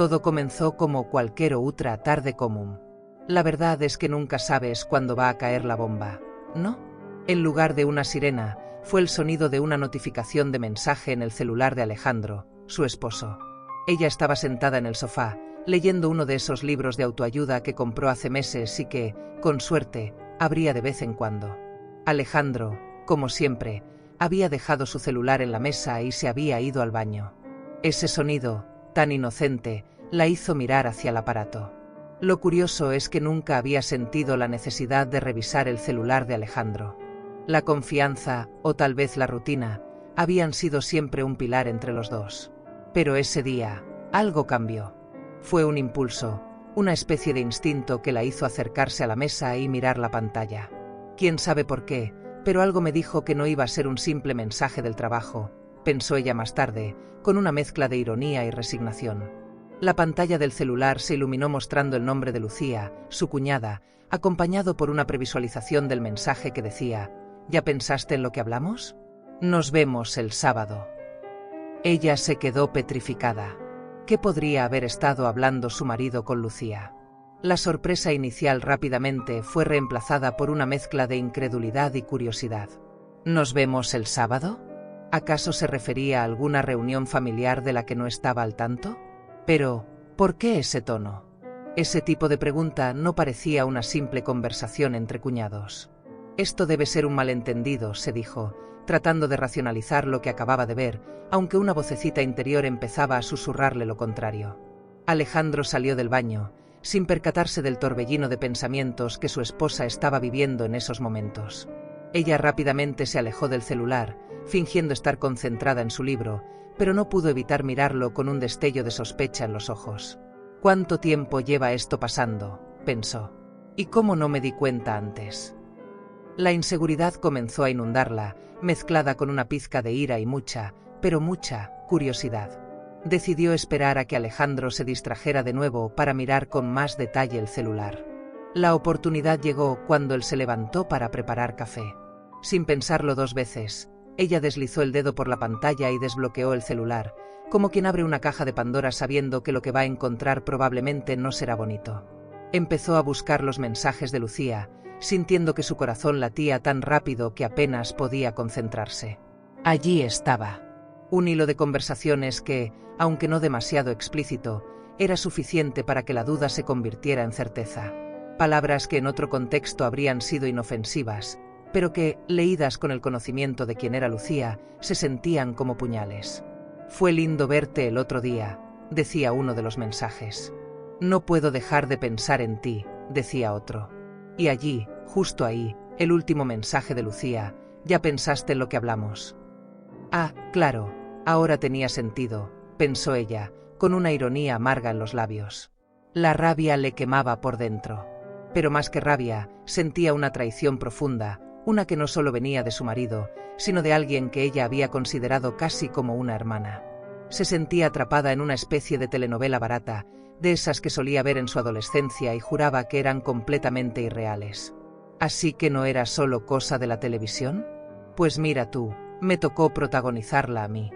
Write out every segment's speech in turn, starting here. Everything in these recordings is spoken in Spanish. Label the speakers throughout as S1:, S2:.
S1: Todo comenzó como cualquier otra tarde común. La verdad es que nunca sabes cuándo va a caer la bomba, ¿no? En lugar de una sirena, fue el sonido de una notificación de mensaje en el celular de Alejandro, su esposo. Ella estaba sentada en el sofá, leyendo uno de esos libros de autoayuda que compró hace meses y que, con suerte, abría de vez en cuando. Alejandro, como siempre, había dejado su celular en la mesa y se había ido al baño. Ese sonido, tan inocente, la hizo mirar hacia el aparato. Lo curioso es que nunca había sentido la necesidad de revisar el celular de Alejandro. La confianza, o tal vez la rutina, habían sido siempre un pilar entre los dos. Pero ese día, algo cambió. Fue un impulso, una especie de instinto que la hizo acercarse a la mesa y mirar la pantalla. Quién sabe por qué, pero algo me dijo que no iba a ser un simple mensaje del trabajo, pensó ella más tarde, con una mezcla de ironía y resignación. La pantalla del celular se iluminó mostrando el nombre de Lucía, su cuñada, acompañado por una previsualización del mensaje que decía: ¿ya pensaste en lo que hablamos? Nos vemos el sábado. Ella se quedó petrificada. ¿Qué podría haber estado hablando su marido con Lucía? La sorpresa inicial rápidamente fue reemplazada por una mezcla de incredulidad y curiosidad. ¿Nos vemos el sábado? ¿Acaso se refería a alguna reunión familiar de la que no estaba al tanto? Pero, ¿por qué ese tono? Ese tipo de pregunta no parecía una simple conversación entre cuñados. Esto debe ser un malentendido, se dijo, tratando de racionalizar lo que acababa de ver, aunque una vocecita interior empezaba a susurrarle lo contrario. Alejandro salió del baño, sin percatarse del torbellino de pensamientos que su esposa estaba viviendo en esos momentos. Ella rápidamente se alejó del celular, fingiendo estar concentrada en su libro, pero no pudo evitar mirarlo con un destello de sospecha en los ojos. ¿Cuánto tiempo lleva esto pasando?, pensó. ¿Y cómo no me di cuenta antes? La inseguridad comenzó a inundarla, mezclada con una pizca de ira y mucha, pero mucha, curiosidad. Decidió esperar a que Alejandro se distrajera de nuevo para mirar con más detalle el celular. La oportunidad llegó cuando él se levantó para preparar café. Sin pensarlo dos veces, ella deslizó el dedo por la pantalla y desbloqueó el celular, como quien abre una caja de Pandora sabiendo que lo que va a encontrar probablemente no será bonito. Empezó a buscar los mensajes de Lucía, sintiendo que su corazón latía tan rápido que apenas podía concentrarse. Allí estaba. Un hilo de conversaciones que, aunque no demasiado explícito, era suficiente para que la duda se convirtiera en certeza. Palabras que en otro contexto habrían sido inofensivas, pero que, leídas con el conocimiento de quién era Lucía, se sentían como puñales. «Fue lindo verte el otro día», decía uno de los mensajes. «No puedo dejar de pensar en ti», decía otro. Y allí, justo ahí, el último mensaje de Lucía: «¿Ya pensaste en lo que hablamos?». Ah, claro, ahora tenía sentido, pensó ella, con una ironía amarga en los labios. La rabia le quemaba por dentro. Pero más que rabia, sentía una traición profunda, una que no solo venía de su marido, sino de alguien que ella había considerado casi como una hermana. Se sentía atrapada en una especie de telenovela barata, de esas que solía ver en su adolescencia y juraba que eran completamente irreales. ¿Así que no era solo cosa de la televisión? Pues mira tú, me tocó protagonizarla a mí.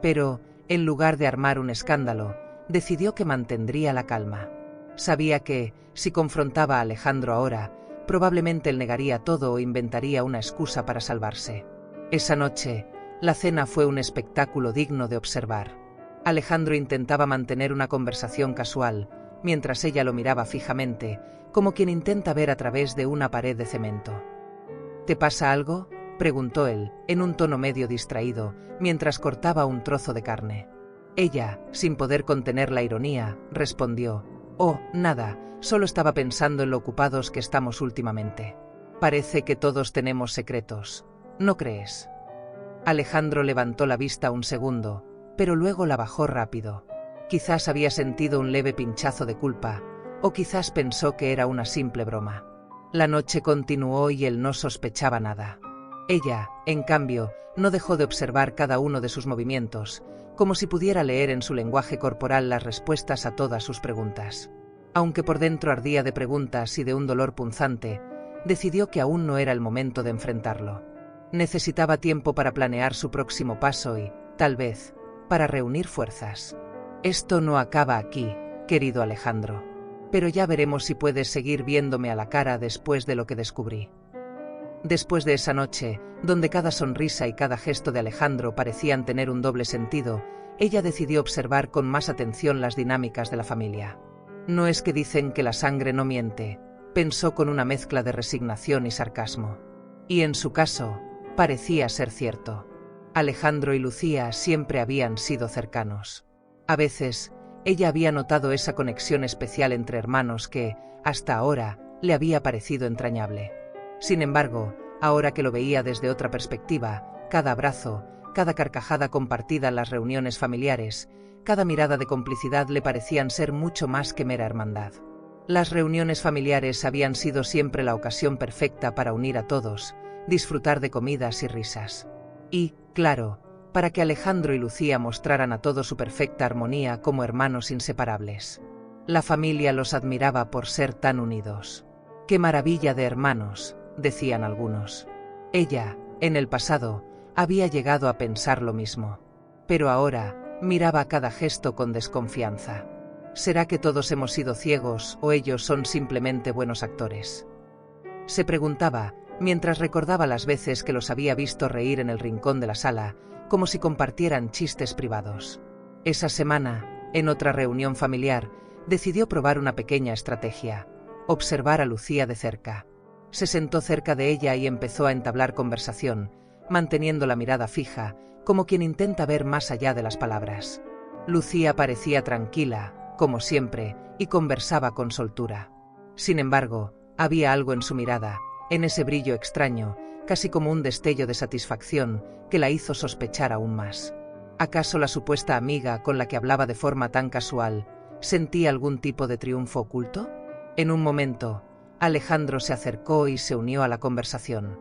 S1: Pero, en lugar de armar un escándalo, decidió que mantendría la calma. Sabía que, si confrontaba a Alejandro ahora, probablemente él negaría todo o inventaría una excusa para salvarse. Esa noche, la cena fue un espectáculo digno de observar. Alejandro intentaba mantener una conversación casual, mientras ella lo miraba fijamente, como quien intenta ver a través de una pared de cemento. ¿Te pasa algo?, preguntó él, en un tono medio distraído, mientras cortaba un trozo de carne. Ella, sin poder contener la ironía, respondió: «Oh, nada, solo estaba pensando en lo ocupados que estamos últimamente. Parece que todos tenemos secretos, ¿no crees?». Alejandro levantó la vista un segundo, pero luego la bajó rápido. Quizás había sentido un leve pinchazo de culpa, o quizás pensó que era una simple broma. La noche continuó y él no sospechaba nada. Ella, en cambio, no dejó de observar cada uno de sus movimientos, como si pudiera leer en su lenguaje corporal las respuestas a todas sus preguntas. Aunque por dentro ardía de preguntas y de un dolor punzante, decidió que aún no era el momento de enfrentarlo. Necesitaba tiempo para planear su próximo paso y, tal vez, para reunir fuerzas. Esto no acaba aquí, querido Alejandro. Pero ya veremos si puedes seguir viéndome a la cara después de lo que descubrí. Después de esa noche, donde cada sonrisa y cada gesto de Alejandro parecían tener un doble sentido, ella decidió observar con más atención las dinámicas de la familia. No es que dicen que la sangre no miente, pensó con una mezcla de resignación y sarcasmo. Y en su caso, parecía ser cierto. Alejandro y Lucía siempre habían sido cercanos. A veces, ella había notado esa conexión especial entre hermanos que, hasta ahora, le había parecido entrañable. Sin embargo, ahora que lo veía desde otra perspectiva, cada abrazo, cada carcajada compartida en las reuniones familiares, cada mirada de complicidad le parecían ser mucho más que mera hermandad. Las reuniones familiares habían sido siempre la ocasión perfecta para unir a todos, disfrutar de comidas y risas. Y, claro, para que Alejandro y Lucía mostraran a todos su perfecta armonía como hermanos inseparables. La familia los admiraba por ser tan unidos. ¡Qué maravilla de hermanos!, decían algunos. Ella, en el pasado, había llegado a pensar lo mismo. Pero ahora, miraba cada gesto con desconfianza. ¿Será que todos hemos sido ciegos o ellos son simplemente buenos actores? Se preguntaba, mientras recordaba las veces que los había visto reír en el rincón de la sala, como si compartieran chistes privados. Esa semana, en otra reunión familiar, decidió probar una pequeña estrategia: observar a Lucía de cerca. Se sentó cerca de ella y empezó a entablar conversación, manteniendo la mirada fija, como quien intenta ver más allá de las palabras. Lucía parecía tranquila, como siempre, y conversaba con soltura. Sin embargo, había algo en su mirada, en ese brillo extraño, casi como un destello de satisfacción, que la hizo sospechar aún más. ¿Acaso la supuesta amiga con la que hablaba de forma tan casual sentía algún tipo de triunfo oculto? En un momento, Alejandro se acercó y se unió a la conversación.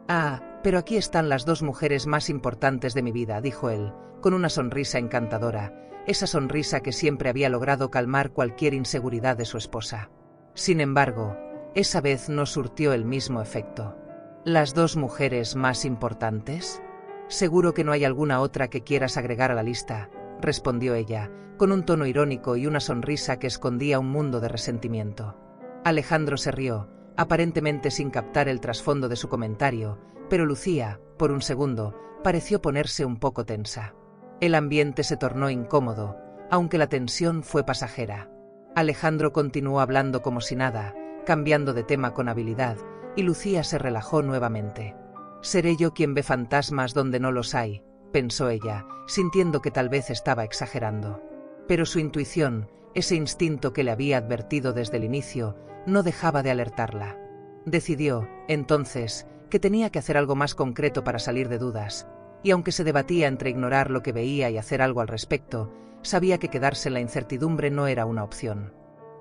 S1: «Ah, pero aquí están las dos mujeres más importantes de mi vida», dijo él, con una sonrisa encantadora, esa sonrisa que siempre había logrado calmar cualquier inseguridad de su esposa. Sin embargo, esa vez no surtió el mismo efecto. ¿Las dos mujeres más importantes? Seguro que no hay alguna otra que quieras agregar a la lista, respondió ella, con un tono irónico y una sonrisa que escondía un mundo de resentimiento. Alejandro se rió, aparentemente sin captar el trasfondo de su comentario, pero Lucía, por un segundo, pareció ponerse un poco tensa. El ambiente se tornó incómodo, aunque la tensión fue pasajera. Alejandro continuó hablando como si nada, cambiando de tema con habilidad, y Lucía se relajó nuevamente. «Seré yo quien ve fantasmas donde no los hay», pensó ella, sintiendo que tal vez estaba exagerando. Pero su intuición, ese instinto que le había advertido desde el inicio, no dejaba de alertarla. Decidió, entonces, que tenía que hacer algo más concreto para salir de dudas, y aunque se debatía entre ignorar lo que veía y hacer algo al respecto, sabía que quedarse en la incertidumbre no era una opción.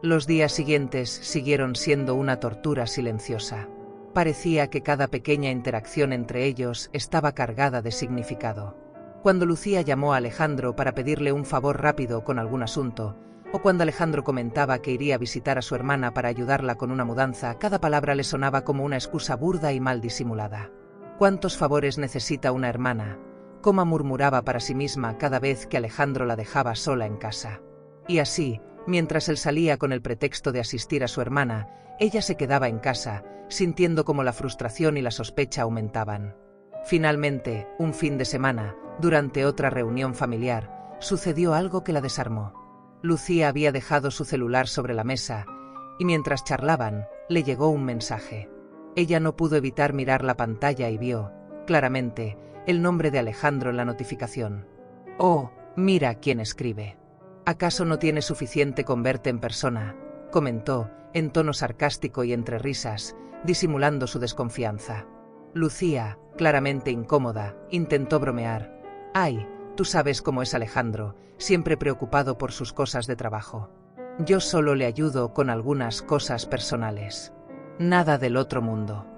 S1: Los días siguientes siguieron siendo una tortura silenciosa. Parecía que cada pequeña interacción entre ellos estaba cargada de significado. Cuando Lucía llamó a Alejandro para pedirle un favor rápido con algún asunto, o cuando Alejandro comentaba que iría a visitar a su hermana para ayudarla con una mudanza, cada palabra le sonaba como una excusa burda y mal disimulada. ¿Cuántos favores necesita una hermana?, Coma murmuraba para sí misma cada vez que Alejandro la dejaba sola en casa. Y así, mientras él salía con el pretexto de asistir a su hermana, ella se quedaba en casa, sintiendo como la frustración y la sospecha aumentaban. Finalmente, un fin de semana, durante otra reunión familiar, sucedió algo que la desarmó. Lucía había dejado su celular sobre la mesa, y mientras charlaban, le llegó un mensaje. Ella no pudo evitar mirar la pantalla y vio, claramente, el nombre de Alejandro en la notificación. «Oh, mira quién escribe. ¿Acaso no tiene suficiente con verte en persona?», comentó, en tono sarcástico y entre risas, disimulando su desconfianza. Lucía, claramente incómoda, intentó bromear. «Ay, tú sabes cómo es Alejandro, siempre preocupado por sus cosas de trabajo. Yo solo le ayudo con algunas cosas personales. Nada del otro mundo».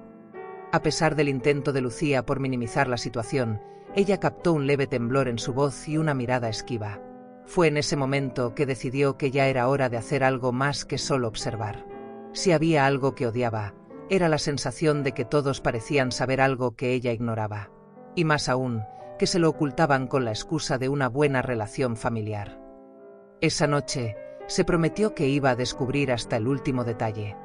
S1: A pesar del intento de Lucía por minimizar la situación, ella captó un leve temblor en su voz y una mirada esquiva. Fue en ese momento que decidió que ya era hora de hacer algo más que solo observar. Si había algo que odiaba, era la sensación de que todos parecían saber algo que ella ignoraba. Y más aún, que se lo ocultaban con la excusa de una buena relación familiar. Esa noche, se prometió que iba a descubrir hasta el último detalle.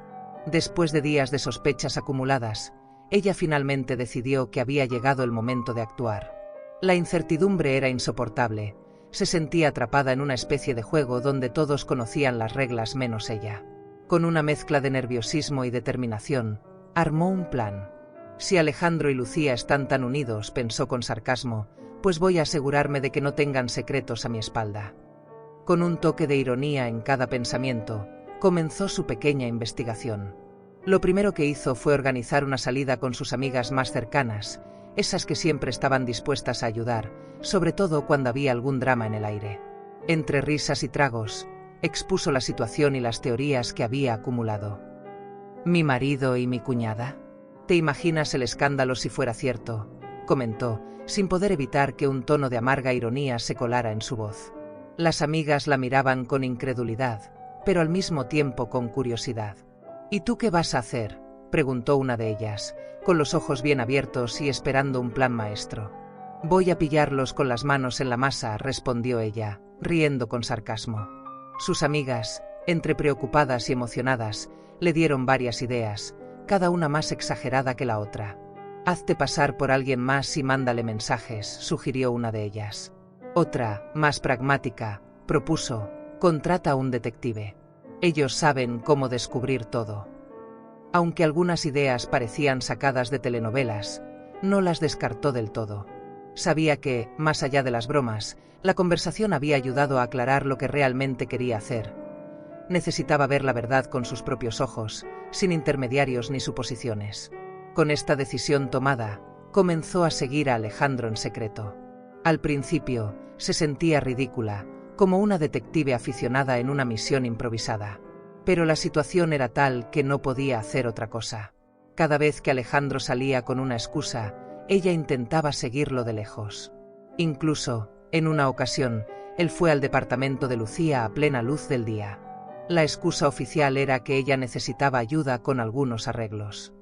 S1: Después de días de sospechas acumuladas, ella finalmente decidió que había llegado el momento de actuar. La incertidumbre era insoportable. Se sentía atrapada en una especie de juego donde todos conocían las reglas menos ella. Con una mezcla de nerviosismo y determinación, armó un plan. Si Alejandro y Lucía están tan unidos, pensó con sarcasmo, pues voy a asegurarme de que no tengan secretos a mi espalda. Con un toque de ironía en cada pensamiento, comenzó su pequeña investigación. Lo primero que hizo fue organizar una salida con sus amigas más cercanas, esas que siempre estaban dispuestas a ayudar, sobre todo cuando había algún drama en el aire. Entre risas y tragos, expuso la situación y las teorías que había acumulado. «¿Mi marido y mi cuñada? ¿Te imaginas el escándalo si fuera cierto?», comentó, sin poder evitar que un tono de amarga ironía se colara en su voz. Las amigas la miraban con incredulidad, pero al mismo tiempo con curiosidad. «¿Y tú qué vas a hacer?», preguntó una de ellas, con los ojos bien abiertos y esperando un plan maestro. «Voy a pillarlos con las manos en la masa», respondió ella, riendo con sarcasmo. Sus amigas, entre preocupadas y emocionadas, le dieron varias ideas, cada una más exagerada que la otra. «Hazte pasar por alguien más y mándale mensajes», sugirió una de ellas. Otra, más pragmática, propuso: «Contrata a un detective. Ellos saben cómo descubrir todo». Aunque algunas ideas parecían sacadas de telenovelas, no las descartó del todo. Sabía que, más allá de las bromas, la conversación había ayudado a aclarar lo que realmente quería hacer. Necesitaba ver la verdad con sus propios ojos, sin intermediarios ni suposiciones. Con esta decisión tomada, comenzó a seguir a Alejandro en secreto. Al principio, se sentía ridícula, como una detective aficionada en una misión improvisada. Pero la situación era tal que no podía hacer otra cosa. Cada vez que Alejandro salía con una excusa, ella intentaba seguirlo de lejos. Incluso, en una ocasión, él fue al departamento de Lucía a plena luz del día. La excusa oficial era que ella necesitaba ayuda con algunos arreglos.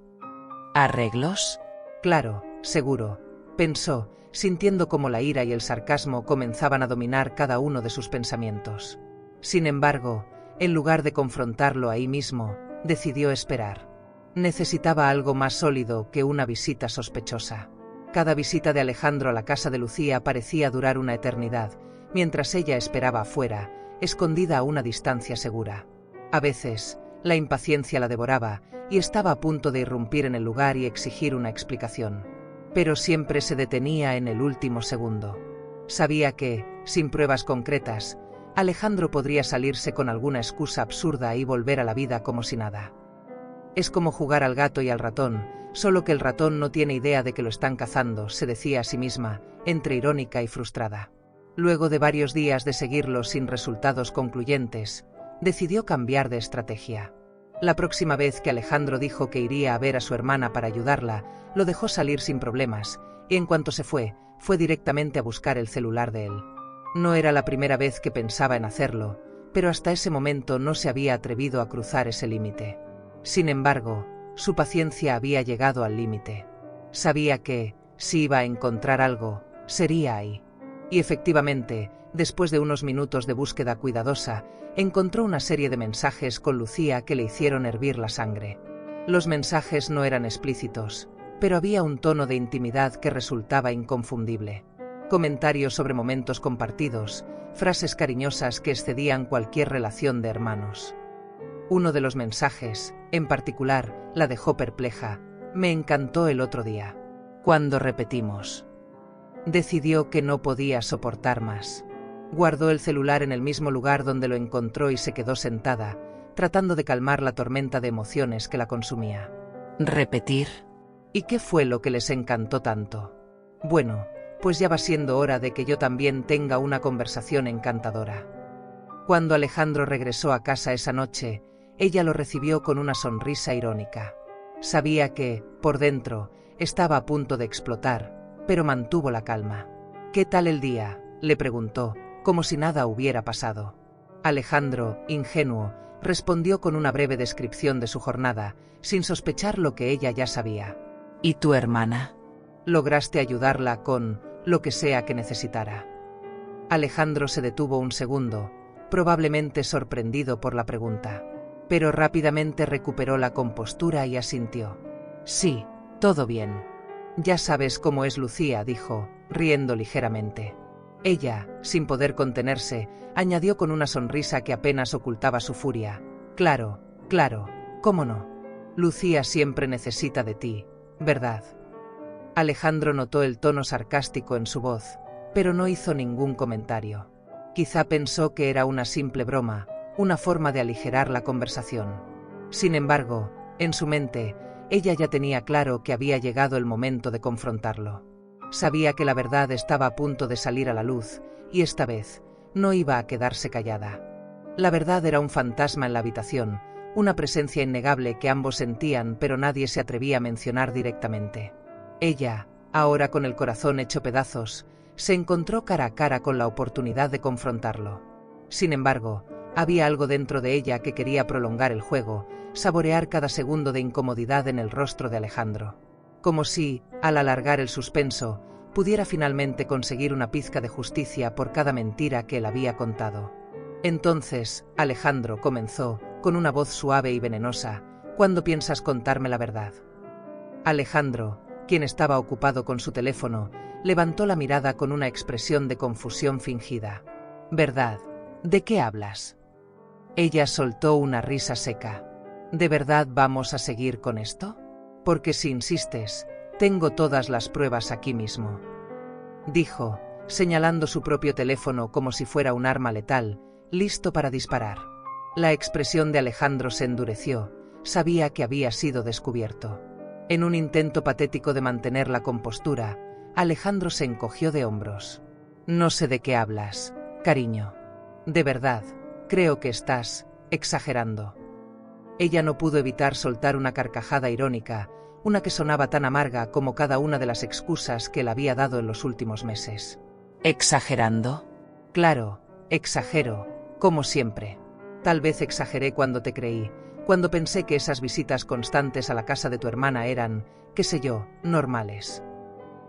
S2: ¿Arreglos?
S1: Claro, seguro, pensó, sintiendo cómo la ira y el sarcasmo comenzaban a dominar cada uno de sus pensamientos. Sin embargo, en lugar de confrontarlo ahí mismo, decidió esperar. Necesitaba algo más sólido que una visita sospechosa. Cada visita de Alejandro a la casa de Lucía parecía durar una eternidad, mientras ella esperaba afuera, escondida a una distancia segura. A veces, la impaciencia la devoraba y estaba a punto de irrumpir en el lugar y exigir una explicación. Pero siempre se detenía en el último segundo. Sabía que, sin pruebas concretas, Alejandro podría salirse con alguna excusa absurda y volver a la vida como si nada. Es como jugar al gato y al ratón, solo que el ratón no tiene idea de que lo están cazando, se decía a sí misma, entre irónica y frustrada. Luego de varios días de seguirlo sin resultados concluyentes, decidió cambiar de estrategia. La próxima vez que Alejandro dijo que iría a ver a su hermana para ayudarla, lo dejó salir sin problemas, y en cuanto se fue directamente a buscar el celular de él. No era la primera vez que pensaba en hacerlo, pero hasta ese momento no se había atrevido a cruzar ese límite. Sin embargo, su paciencia había llegado al límite. Sabía que, si iba a encontrar algo, sería ahí. Y efectivamente, después de unos minutos de búsqueda cuidadosa, encontró una serie de mensajes con Lucía que le hicieron hervir la sangre. Los mensajes no eran explícitos, pero había un tono de intimidad que resultaba inconfundible. Comentarios sobre momentos compartidos, frases cariñosas que excedían cualquier relación de hermanos. Uno de los mensajes, en particular, la dejó perpleja. «Me encantó el otro día. Cuando repetimos». Decidió que no podía soportar más. Guardó el celular en el mismo lugar donde lo encontró y se quedó sentada, tratando de calmar la tormenta de emociones que la consumía.
S2: ¿Repetir?
S1: ¿Y qué fue lo que les encantó tanto? Bueno, pues ya va siendo hora de que yo también tenga una conversación encantadora. Cuando Alejandro regresó a casa esa noche, ella lo recibió con una sonrisa irónica. Sabía que, por dentro, estaba a punto de explotar, pero mantuvo la calma. «¿Qué tal el día?», le preguntó, como si nada hubiera pasado. Alejandro, ingenuo, respondió con una breve descripción de su jornada, sin sospechar lo que ella ya sabía.
S2: ¿Y tu hermana?
S1: ¿Lograste ayudarla con lo que sea que necesitara? Alejandro se detuvo un segundo, probablemente sorprendido por la pregunta. Pero rápidamente recuperó la compostura y asintió. Sí, todo bien. Ya sabes cómo es Lucía, dijo, riendo ligeramente. Ella, sin poder contenerse, añadió con una sonrisa que apenas ocultaba su furia. Claro, ¿cómo no? Lucía siempre necesita de ti, ¿verdad? Alejandro notó el tono sarcástico en su voz, pero no hizo ningún comentario. Quizá pensó que era una simple broma, una forma de aligerar la conversación. Sin embargo, en su mente, ella ya tenía claro que había llegado el momento de confrontarlo. Sabía que la verdad estaba a punto de salir a la luz, y esta vez no iba a quedarse callada. La verdad era un fantasma en la habitación, una presencia innegable que ambos sentían pero nadie se atrevía a mencionar directamente. Ella, ahora con el corazón hecho pedazos, se encontró cara a cara con la oportunidad de confrontarlo. Sin embargo, había algo dentro de ella que quería prolongar el juego, saborear cada segundo de incomodidad en el rostro de Alejandro. Como si, al alargar el suspenso, pudiera finalmente conseguir una pizca de justicia por cada mentira que él había contado. Entonces, Alejandro comenzó, con una voz suave y venenosa, ¿cuándo piensas contarme la verdad? Alejandro, quien estaba ocupado con su teléfono, levantó la mirada con una expresión de confusión fingida. ¿Verdad? ¿De qué hablas? Ella soltó una risa seca. ¿De verdad vamos a seguir con esto? Porque si insistes, tengo todas las pruebas aquí mismo. Dijo, señalando su propio teléfono como si fuera un arma letal, listo para disparar. La expresión de Alejandro se endureció, sabía que había sido descubierto. En un intento patético de mantener la compostura, Alejandro se encogió de hombros. No sé de qué hablas, cariño. De verdad, creo que estás exagerando. Ella no pudo evitar soltar una carcajada irónica, una que sonaba tan amarga como cada una de las excusas que él había dado en los últimos meses.
S2: ¿Exagerando?
S1: Claro, exagero, como siempre. Tal vez exageré cuando te creí, cuando pensé que esas visitas constantes a la casa de tu hermana eran, qué sé yo, normales.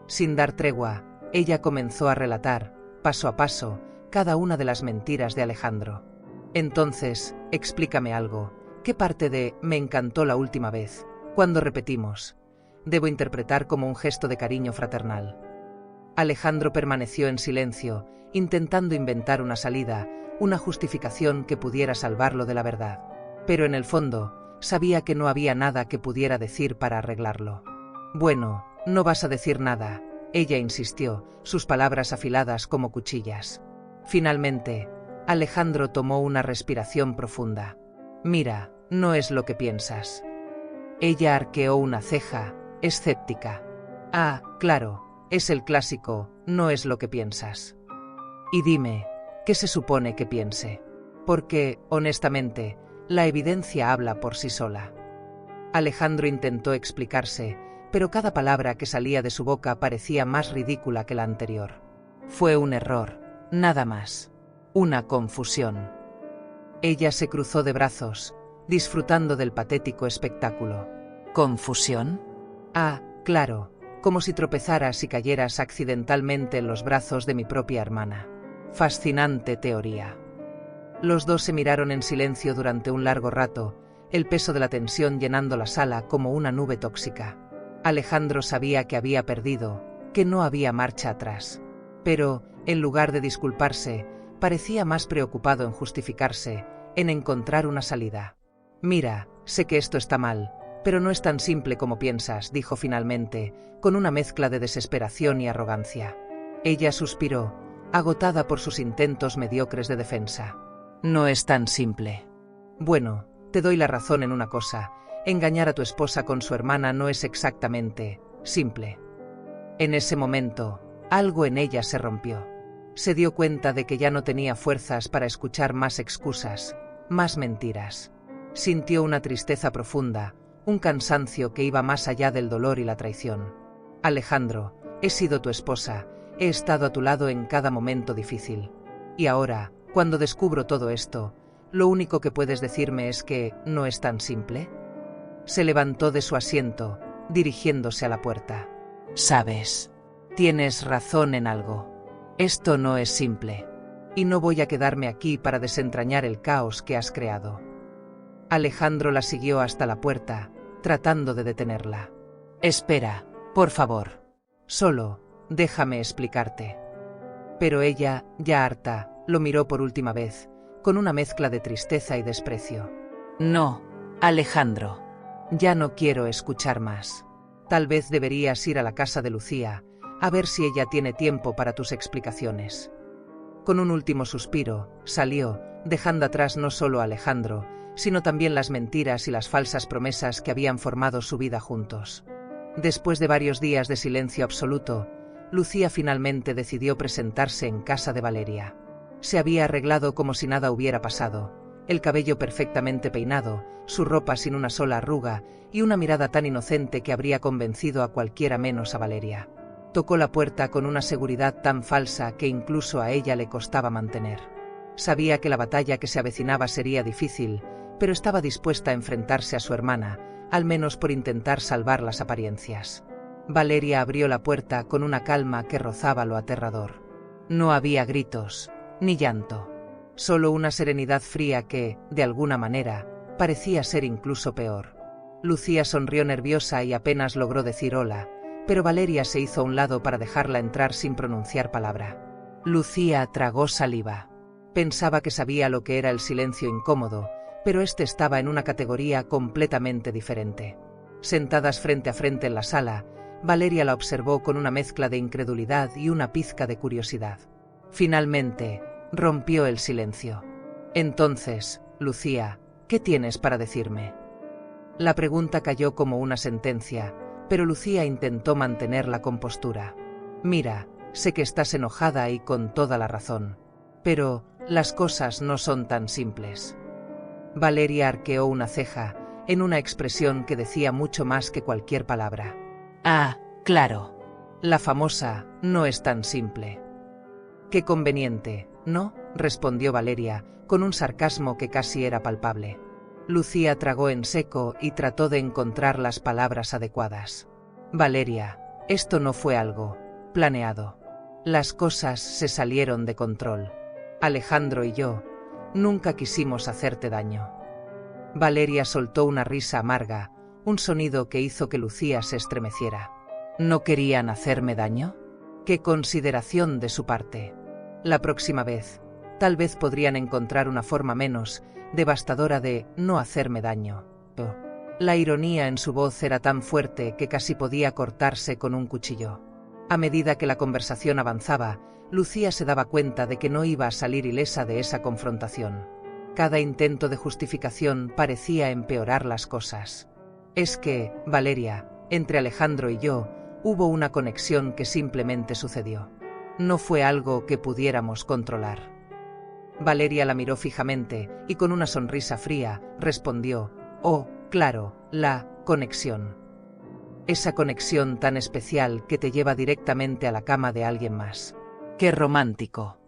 S1: Sin dar tregua, ella comenzó a relatar, paso a paso, cada una de las mentiras de Alejandro. Entonces, explícame algo. ¿Qué parte de me encantó la última vez, cuando repetimos, debo interpretar como un gesto de cariño fraternal? Alejandro permaneció en silencio, intentando inventar una salida, una justificación que pudiera salvarlo de la verdad. Pero en el fondo, sabía que no había nada que pudiera decir para arreglarlo. Bueno, no vas a decir nada, ella insistió, sus palabras afiladas como cuchillas. Finalmente, Alejandro tomó una respiración profunda. Mira, no es lo que piensas. Ella arqueó una ceja, escéptica. Ah, claro, es el clásico, no es lo que piensas. Y dime, ¿qué se supone que piense? Porque, honestamente, la evidencia habla por sí sola. Alejandro intentó explicarse, pero cada palabra que salía de su boca parecía más ridícula que la anterior. Fue un error, nada más. Una confusión. Ella se cruzó de brazos, disfrutando del patético espectáculo.
S2: ¿Confusión?
S1: Ah, claro, como si tropezaras y cayeras accidentalmente en los brazos de mi propia hermana. Fascinante teoría. Los dos se miraron en silencio durante un largo rato, el peso de la tensión llenando la sala como una nube tóxica. Alejandro sabía que había perdido, que no había marcha atrás. Pero, en lugar de disculparse, parecía más preocupado en justificarse, en encontrar una salida. Mira, sé que esto está mal, pero no es tan simple como piensas, dijo finalmente, con una mezcla de desesperación y arrogancia. Ella suspiró, agotada por sus intentos mediocres de defensa.
S2: No es tan simple.
S1: Bueno, te doy la razón en una cosa, engañar a tu esposa con su hermana no es exactamente simple. En ese momento, algo en ella se rompió. Se dio cuenta de que ya no tenía fuerzas para escuchar más excusas, más mentiras. Sintió una tristeza profunda, un cansancio que iba más allá del dolor y la traición. Alejandro, he sido tu esposa, he estado a tu lado en cada momento difícil. Y ahora, cuando descubro todo esto, ¿lo único que puedes decirme es que no es tan simple? Se levantó de su asiento, dirigiéndose a la puerta.
S2: Sabes, tienes razón en algo. Esto no es simple.
S1: y no voy a quedarme aquí para desentrañar el caos que has creado. Alejandro la siguió hasta la puerta, tratando de detenerla.
S2: Espera, por favor.
S1: Solo, déjame explicarte. Pero ella, ya harta, lo miró por última vez, con una mezcla de tristeza y desprecio.
S2: No, Alejandro.
S1: Ya no quiero escuchar más. Tal vez deberías ir a la casa de Lucía, a ver si ella tiene tiempo para tus explicaciones. Con un último suspiro, salió, dejando atrás no solo a Alejandro, sino también las mentiras y las falsas promesas que habían formado su vida juntos. Después de varios días de silencio absoluto, Lucía finalmente decidió presentarse en casa de Valeria. Se había arreglado como si nada hubiera pasado, el cabello perfectamente peinado, su ropa sin una sola arruga y una mirada tan inocente que habría convencido a cualquiera menos a Valeria. Tocó la puerta con una seguridad tan falsa que incluso a ella le costaba mantener. Sabía que la batalla que se avecinaba sería difícil, pero estaba dispuesta a enfrentarse a su hermana, al menos por intentar salvar las apariencias. Valeria abrió la puerta con una calma que rozaba lo aterrador. No había gritos, ni llanto. Solo una serenidad fría que, de alguna manera, parecía ser incluso peor. Lucía sonrió nerviosa y apenas logró decir hola, pero Valeria se hizo a un lado para dejarla entrar sin pronunciar palabra. Lucía tragó saliva. Pensaba que sabía lo que era el silencio incómodo, pero este estaba en una categoría completamente diferente. Sentadas frente a frente en la sala, Valeria la observó con una mezcla de incredulidad y una pizca de curiosidad. Finalmente, rompió el silencio. Entonces, Lucía, ¿qué tienes para decirme? La pregunta cayó como una sentencia, pero Lucía intentó mantener la compostura. Mira, sé que estás enojada y con toda la razón. Pero, las cosas no son tan simples. Valeria arqueó una ceja, en una expresión que decía mucho más que cualquier palabra.
S2: Ah, claro.
S1: La famosa, no es tan simple. Qué conveniente, ¿no? Respondió Valeria, con un sarcasmo que casi era palpable. Lucía tragó en seco y trató de encontrar las palabras adecuadas. Valeria, esto no fue algo planeado. Las cosas se salieron de control. Alejandro y yo nunca quisimos hacerte daño. Valeria soltó una risa amarga, un sonido que hizo que Lucía se estremeciera. ¿No querían hacerme daño? ¡Qué consideración de su parte! La próxima vez, tal vez podrían encontrar una forma menos devastadora de no hacerme daño. Oh. La ironía en su voz era tan fuerte que casi podía cortarse con un cuchillo. A medida que la conversación avanzaba, Lucía se daba cuenta de que no iba a salir ilesa de esa confrontación. Cada intento de justificación parecía empeorar las cosas. Es que, Valeria, entre Alejandro y yo, hubo una conexión que simplemente sucedió. No fue algo que pudiéramos controlar. Valeria la miró fijamente y con una sonrisa fría respondió: «Oh, claro, la conexión. Esa conexión tan especial que te lleva directamente a la cama de alguien más».
S2: ¡Qué romántico!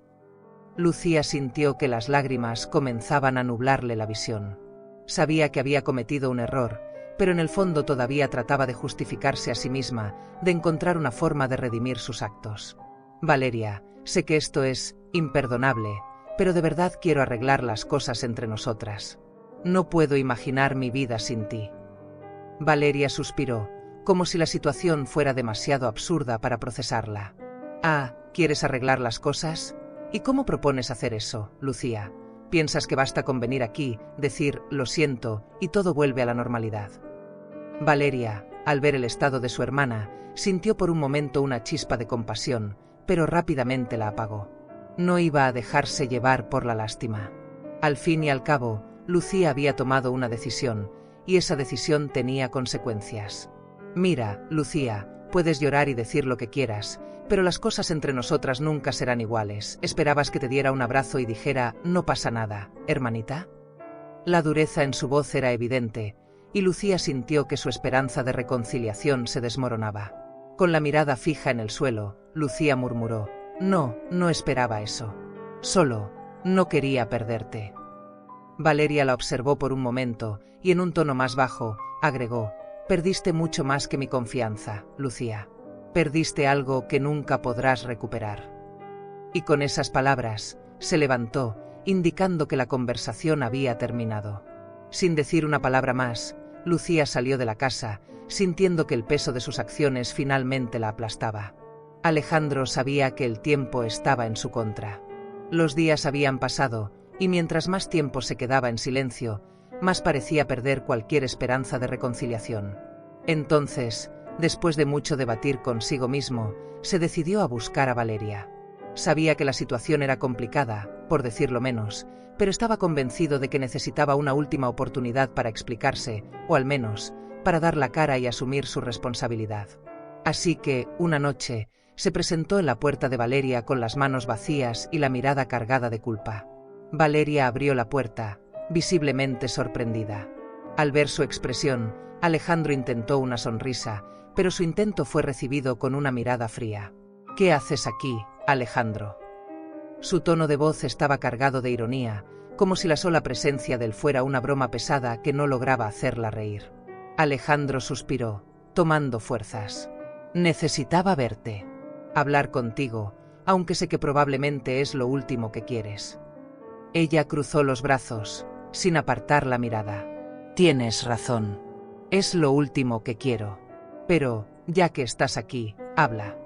S1: Lucía sintió que las lágrimas comenzaban a nublarle la visión. Sabía que había cometido un error, pero en el fondo todavía trataba de justificarse a sí misma, de encontrar una forma de redimir sus actos. «Valeria, sé que esto es imperdonable, pero de verdad quiero arreglar las cosas entre nosotras. No puedo imaginar mi vida sin ti». Valeria suspiró, como si la situación fuera demasiado absurda para procesarla. «Ah, ¿quieres arreglar las cosas? ¿Y cómo propones hacer eso, Lucía? ¿Piensas que basta con venir aquí, decir lo siento y todo vuelve a la normalidad?» Valeria, al ver el estado de su hermana, sintió por un momento una chispa de compasión, pero rápidamente la apagó. No iba a dejarse llevar por la lástima. Al fin y al cabo, Lucía había tomado una decisión, y esa decisión tenía consecuencias. «Mira, Lucía, puedes llorar y decir lo que quieras, pero las cosas entre nosotras nunca serán iguales. ¿Esperabas que te diera un abrazo y dijera, no pasa nada, hermanita?» La dureza en su voz era evidente, y Lucía sintió que su esperanza de reconciliación se desmoronaba. Con la mirada fija en el suelo, Lucía murmuró: «No, no esperaba eso. Solo, no quería perderte». Valeria la observó por un momento, y en un tono más bajo, agregó: «Perdiste mucho más que mi confianza, Lucía. Perdiste algo que nunca podrás recuperar». Y con esas palabras, Se levantó, indicando que la conversación había terminado. Sin decir una palabra más, Lucía salió de la casa, sintiendo que el peso de sus acciones finalmente la aplastaba. Alejandro sabía que el tiempo estaba en su contra. Los días habían pasado, y mientras más tiempo se quedaba en silencio, más parecía perder cualquier esperanza de reconciliación. Entonces, después de mucho debatir consigo mismo, se decidió a buscar a Valeria. Sabía que la situación era complicada, por decirlo menos, pero estaba convencido de que necesitaba una última oportunidad para explicarse, o al menos, para dar la cara y asumir su responsabilidad. Así que, una noche, se presentó en la puerta de Valeria con las manos vacías y la mirada cargada de culpa. Valeria abrió la puerta, visiblemente sorprendida. Al ver su expresión, Alejandro intentó una sonrisa, pero su intento fue recibido con una mirada fría. «¿Qué haces aquí, Alejandro?». Su tono de voz estaba cargado de ironía, como si la sola presencia de él fuera una broma pesada que no lograba hacerla reír. Alejandro suspiró, tomando fuerzas. «Necesitaba verte. Hablar contigo, aunque sé que probablemente es lo último que quieres». Ella cruzó los brazos, sin apartar la mirada. «Tienes razón. Es lo último que quiero. Pero, ya que estás aquí, habla».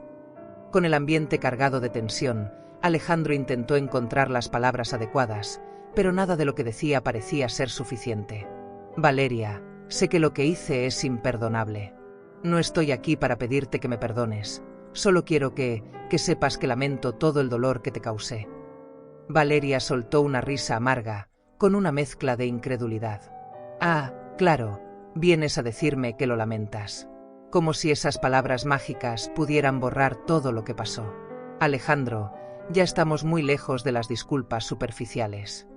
S1: Con el ambiente cargado de tensión, Alejandro intentó encontrar las palabras adecuadas, pero nada de lo que decía parecía ser suficiente. «Valeria, sé que lo que hice es imperdonable. No estoy aquí para pedirte que me perdones. Solo quiero que sepas que lamento todo el dolor que te causé». Valeria soltó una risa amarga, con una mezcla de incredulidad. «Ah, claro, vienes a decirme que lo lamentas». Como si esas palabras mágicas pudieran borrar todo lo que pasó. «Alejandro, ya estamos muy lejos de las disculpas superficiales».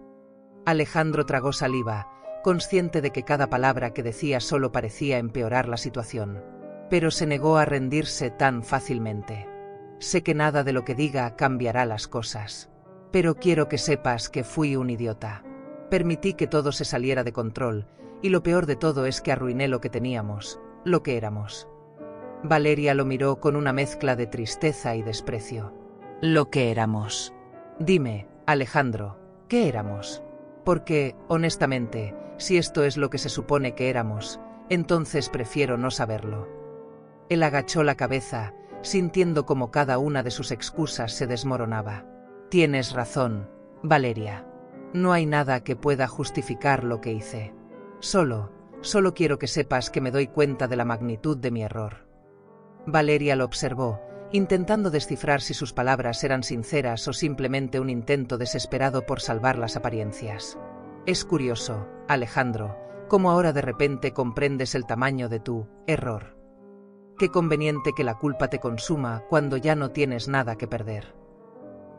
S1: Alejandro tragó saliva, consciente de que cada palabra que decía solo parecía empeorar la situación. Pero se negó a rendirse tan fácilmente. «Sé que nada de lo que diga cambiará las cosas. Pero quiero que sepas que fui un idiota. Permití que todo se saliera de control, y lo peor de todo es que arruiné lo que teníamos, lo que éramos». Valeria lo miró con una mezcla de tristeza y desprecio. «Lo que éramos». «Dime, Alejandro, ¿qué éramos? Porque, honestamente, si esto es lo que se supone que éramos, entonces prefiero no saberlo». Él agachó la cabeza, sintiendo como cada una de sus excusas se desmoronaba. «Tienes razón, Valeria. No hay nada que pueda justificar lo que hice. Solo quiero que sepas que me doy cuenta de la magnitud de mi error». Valeria lo observó, intentando descifrar si sus palabras eran sinceras o simplemente un intento desesperado por salvar las apariencias. «Es curioso, Alejandro, cómo ahora de repente comprendes el tamaño de tu error. Qué conveniente que la culpa te consuma cuando ya no tienes nada que perder».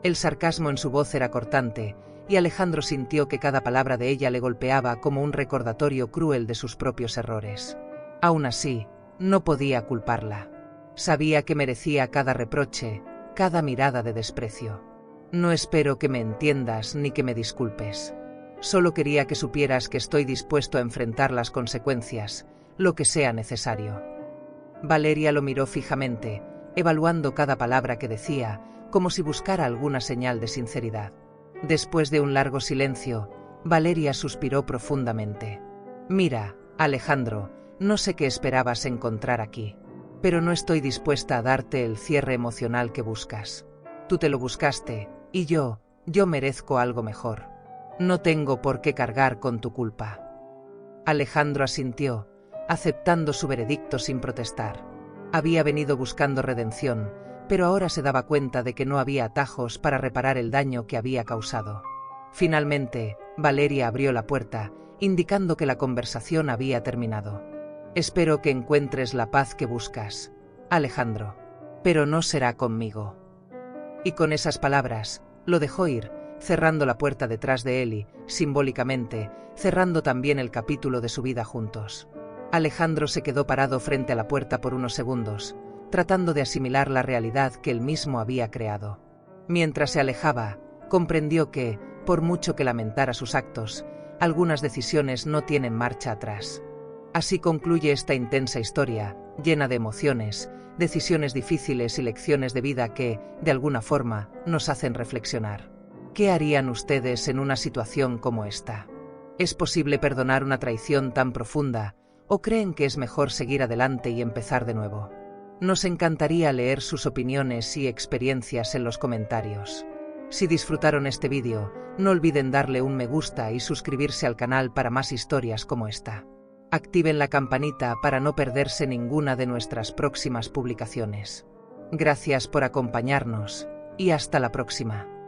S1: El sarcasmo en su voz era cortante, y Alejandro sintió que cada palabra de ella le golpeaba como un recordatorio cruel de sus propios errores. Aún así, no podía culparla. Sabía que merecía cada reproche, cada mirada de desprecio. «No espero que me entiendas ni que me disculpes. Solo quería que supieras que estoy dispuesto a enfrentar las consecuencias, lo que sea necesario». Valeria lo miró fijamente, evaluando cada palabra que decía, como si buscara alguna señal de sinceridad. Después de un largo silencio, Valeria suspiró profundamente. «Mira, Alejandro, no sé qué esperabas encontrar aquí. Pero no estoy dispuesta a darte el cierre emocional que buscas. Tú te lo buscaste, y yo merezco algo mejor. No tengo por qué cargar con tu culpa». Alejandro asintió, aceptando su veredicto sin protestar. Había venido buscando redención, pero ahora se daba cuenta de que no había atajos para reparar el daño que había causado. Finalmente, Valeria abrió la puerta, indicando que la conversación había terminado. «Espero que encuentres la paz que buscas, Alejandro. Pero no será conmigo». Y con esas palabras, lo dejó ir, cerrando la puerta detrás de él y, simbólicamente, cerrando también el capítulo de su vida juntos. Alejandro se quedó parado frente a la puerta por unos segundos, tratando de asimilar la realidad que él mismo había creado. Mientras se alejaba, comprendió que, por mucho que lamentara sus actos, algunas decisiones no tienen marcha atrás. Así concluye esta intensa historia, llena de emociones, decisiones difíciles y lecciones de vida que, de alguna forma, nos hacen reflexionar. ¿Qué harían ustedes en una situación como esta? ¿Es posible perdonar una traición tan profunda o creen que es mejor seguir adelante y empezar de nuevo? Nos encantaría leer sus opiniones y experiencias en los comentarios. Si disfrutaron este vídeo, no olviden darle un me gusta y suscribirse al canal para más historias como esta. Activen la campanita para no perderse ninguna de nuestras próximas publicaciones. Gracias por acompañarnos y hasta la próxima.